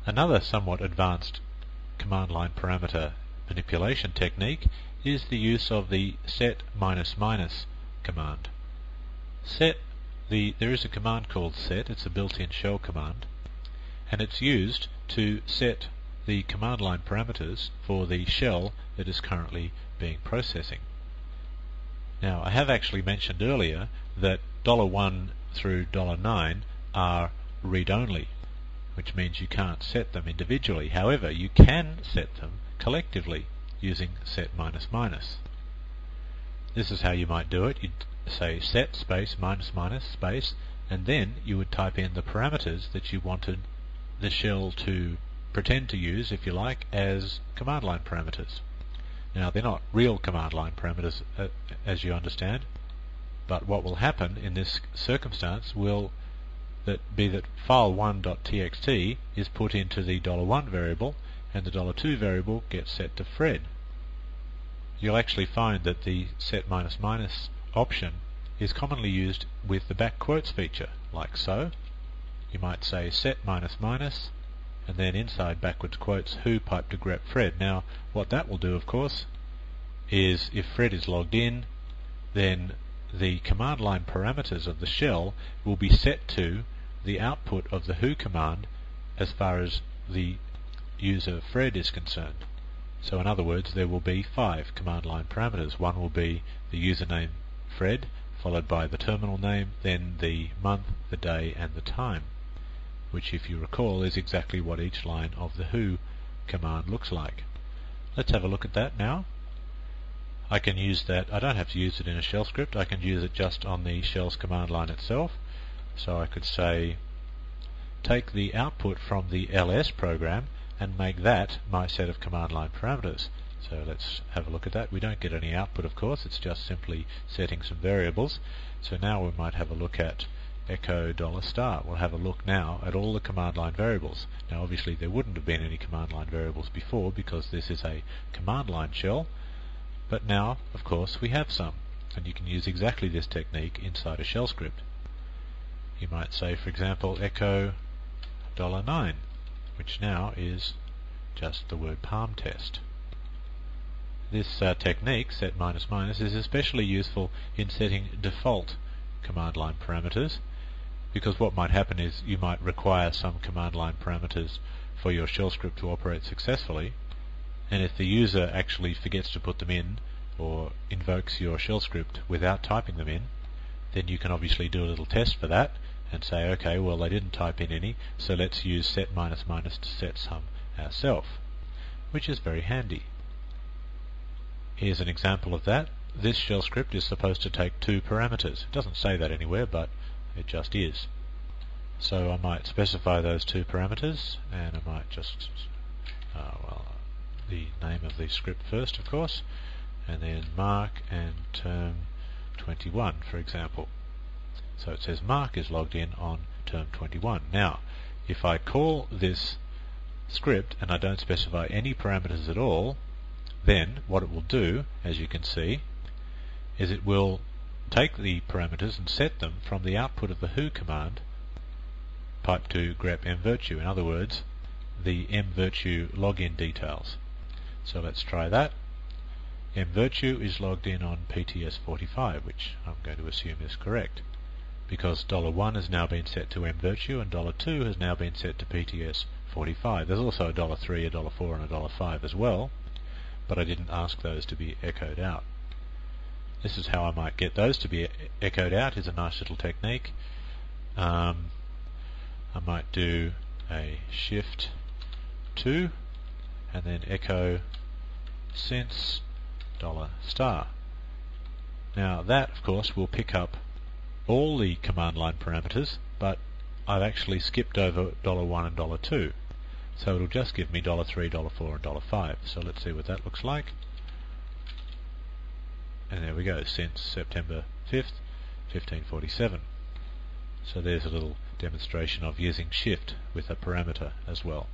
Another somewhat advanced command line parameter manipulation technique is the use of the set command. There is a command called set. It's a built-in shell command, and it's used to set the command line parameters for the shell that is currently being processing. Now, I have actually mentioned earlier that $1 through $9 are read-only, which means you can't set them individually. However, you can set them collectively using set minus minus. This is how you might do it. You'd say set space minus minus space, and then you would type in the parameters that you wanted the shell to pretend to use, if you like, as command line parameters. Now, they're not real command line parameters, as you understand, but what will happen in this circumstance will be that file1.txt is put into the $1 variable, and the $2 variable gets set to Fred. You'll actually find that the set minus minus option is commonly used with the back quotes feature, like so. You might say set minus minus, and then inside backwards quotes who pipe to grep Fred. Now, what that will do, of course, is if Fred is logged in, then the command line parameters of the shell will be set to the output of the who command as far as the user Fred is concerned. So in other words, there will be 5 command line parameters. One will be the username Fred, followed by the terminal name, then the month, the day, and the time, which, if you recall, is exactly what each line of the who command looks like. Let's have a look at that now. I can use that. I don't have to use it in a shell script. I can use it just on the shell's command line itself. So I could say, take the output from the ls program and make that my set of command line parameters. So let's have a look at that. We don't get any output, of course. It's just simply setting some variables. So now we might have a look at echo $. We'll have a look now at all the command line variables. Now, obviously there wouldn't have been any command line variables before because this is a command line shell, but now, of course, we have some, and you can use exactly this technique inside a shell script. You might say, for example, echo $9, which now is just the word palm test. This technique, set minus minus, is especially useful in setting default command line parameters, because what might happen is you might require some command line parameters for your shell script to operate successfully, and if the user actually forgets to put them in or invokes your shell script without typing them in, then you can obviously do a little test for that and say, okay, well, they didn't type in any, so let's use set minus minus to set some ourselves, which is very handy. Here's an example of that. This shell script is supposed to take 2 parameters. It doesn't say that anywhere, but it just is. So I might specify those 2 parameters, and I might just, the name of the script first, of course, and then mark and term 21, for example. So it says Mark is logged in on term 21. Now, if I call this script and I don't specify any parameters at all, then what it will do, as you can see, is it will take the parameters and set them from the output of the who command pipe to grep mvirtue. In other words, the mvirtue login details. So let's try that. mvirtue is logged in on PTS45, which I'm going to assume is correct, because $1 has now been set to mvirtue and $2 has now been set to PTS45. There's also a $3, a $4, and a $5 as well, but I didn't ask those to be echoed out. This is how I might get those to be echoed out. Is a nice little technique. I might do a shift 2 and then echo since $. Now that, of course, will pick up all the command line parameters, but I've actually skipped over $1 and $2. So it'll just give me $3, $4, and $5. So let's see what that looks like. And there we go, since September 5th, 1547. So there's a little demonstration of using shift with a parameter as well.